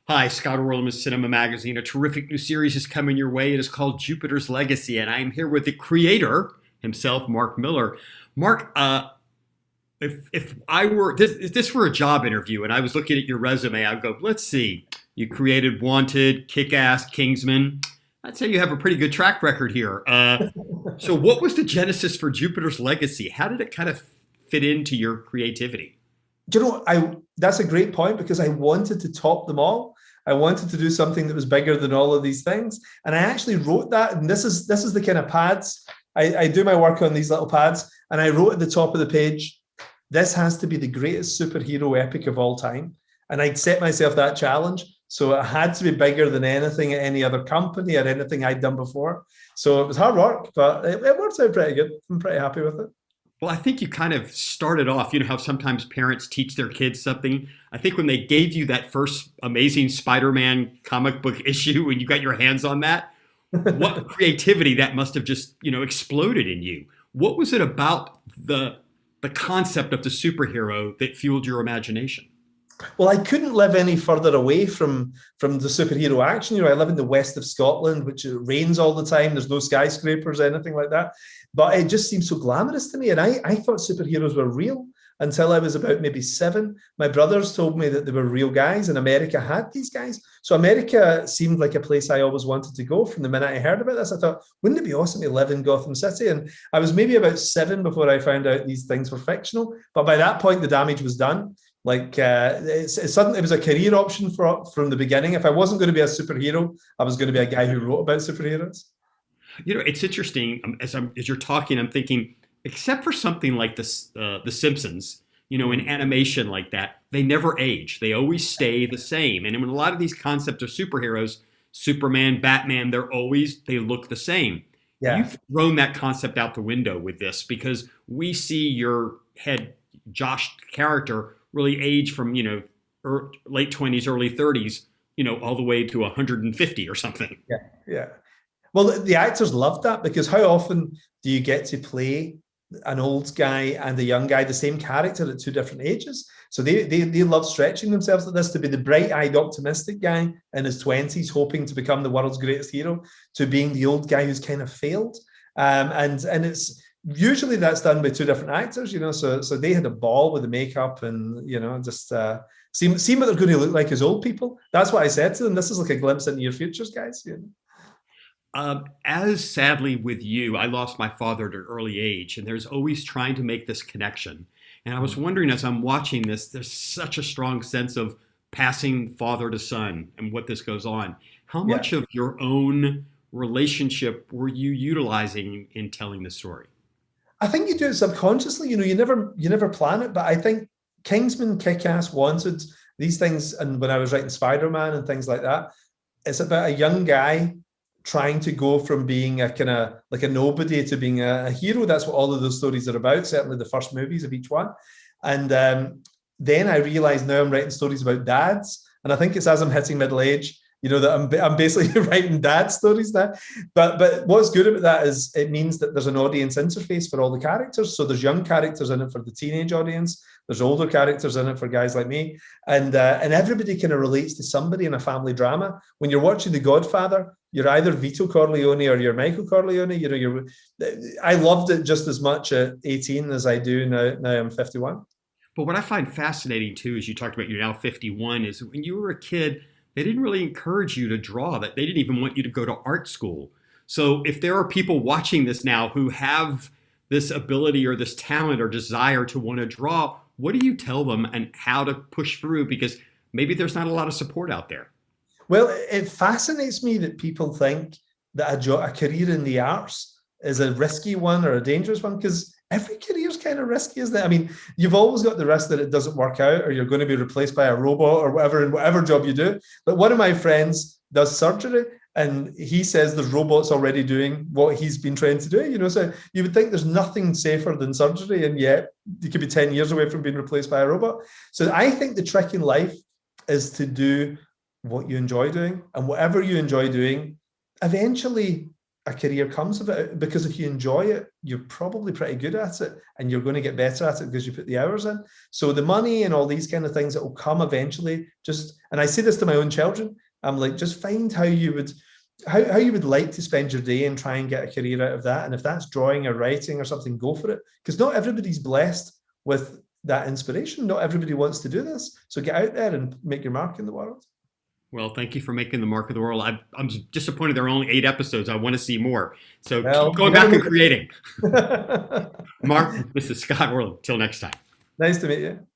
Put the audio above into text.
Hi, Scott Orlin with Cinema-Magazin. A terrific new series is coming your way. It is called Jupiter's Legacy, and I am here with the creator himself, Mark Millar. Mark, if I were if this were a job interview and I was looking at your resume, I'd go, let's see, you created Wanted, Kick-Ass, Kingsman. I'd say you have a pretty good track record here. So, what was the genesis for Jupiter's Legacy? How did it kind of fit into your creativity? That's a great point because I wanted to top them all. I wanted to do something that was bigger than all of these things. And I actually wrote that, and this is the kind of pads. I do my work on these little pads, and I wrote at the top of the page, this has to be the greatest superhero epic of all time. And I'd set myself that challenge. So it had to be bigger than anything at any other company or anything I'd done before. So it was hard work, but it worked out pretty good. I'm pretty happy with it. Well, I think you kind of started off, you know how sometimes parents teach their kids something? I think when they gave you that first amazing Spider-Man comic book issue when you got your hands on that, what creativity that must have just, exploded in you. What was it about the concept of the superhero that fueled your imagination? Well, I couldn't live any further away from the superhero action. I live in the west of Scotland, which it rains all the time. There's no skyscrapers, anything like that. But it just seemed so glamorous to me. And I thought superheroes were real until I was about maybe 7. My brothers told me that they were real guys and America had these guys. So America seemed like a place I always wanted to go. From the minute I heard about this, I thought, wouldn't it be awesome to live in Gotham City? And I was maybe about 7 before I found out these things were fictional. But by that point, the damage was done. It was a career option from the beginning. If I wasn't going to be a superhero, I was going to be a guy who wrote about superheroes. It's interesting. As you're talking, I'm thinking, except for something like this, The Simpsons, in animation like that, they never age. They always stay the same. And in a lot of these concepts of superheroes, Superman, Batman, they look the same. Yeah. You've thrown that concept out the window with this because we see your head Josh character really age from, late 20s, early 30s, all the way to 150 or something. Yeah. Yeah. Well, the actors loved that because how often do you get to play an old guy and a young guy, the same character at 2 different ages? So they love stretching themselves like this, to be the bright-eyed, optimistic guy in his 20s, hoping to become the world's greatest hero, to being the old guy who's kind of failed. And it's usually that's done by 2 different actors, so they had a ball with the makeup and, just see what they're going to look like as old people. That's what I said to them. This is like a glimpse into your futures, guys. As sadly with you, I lost my father at an early age, and there's always trying to make this connection. And I was wondering, as I'm watching this, there's such a strong sense of passing father to son and what this goes on. How much of your own relationship were you utilizing in telling the story? I think you do it subconsciously. You never plan it, but I think Kingsman, Kick-Ass, Wanted, these things, and when I was writing Spider-Man and things like that, it's about a young guy trying to go from being a kind of like a nobody to being a hero. That's what all of those stories are about, certainly the first movies of each one. And then I realized now I'm writing stories about dads. And I think it's as I'm hitting middle age, that I'm basically writing dad stories now. But what's good about that is it means that there's an audience interface for all the characters. So there's young characters in it for the teenage audience. There's older characters in it for guys like me. And everybody kind of relates to somebody in a family drama. When you're watching The Godfather, you're either Vito Corleone or you're Michael Corleone. I loved it just as much at 18 as I do now. Now I'm 51. But what I find fascinating too, as you talked about, you're now 51, is when you were a kid, they didn't really encourage you to draw. That they didn't even want you to go to art school. So if there are people watching this now who have this ability or this talent or desire to want to draw, what do you tell them and how to push through? Because maybe there's not a lot of support out there. Well, it fascinates me that people think that a career in the arts is a risky one or a dangerous one, because every career is kind of risky, isn't it? I mean, you've always got the risk that it doesn't work out or you're going to be replaced by a robot or whatever in whatever job you do. But one of my friends does surgery and he says there's robots already doing what he's been trained to do. So you would think there's nothing safer than surgery, and yet you could be 10 years away from being replaced by a robot. So I think the trick in life is to do what you enjoy doing, and whatever you enjoy doing, eventually a career comes of it, because if you enjoy it, you're probably pretty good at it, and you're going to get better at it because you put the hours in. So the money and all these kind of things that will come eventually, and I say this to my own children, I'm like, just find how you would like to spend your day and try and get a career out of that. And if that's drawing or writing or something, go for it, because not everybody's blessed with that inspiration. Not everybody wants to do this. So get out there and make your mark in the world. Well, thank you for making the mark of the world. I'm disappointed there are only 8 episodes. I want to see more. So keep going back and creating. Mark, this is Scott Orlin. Till next time. Nice to meet you.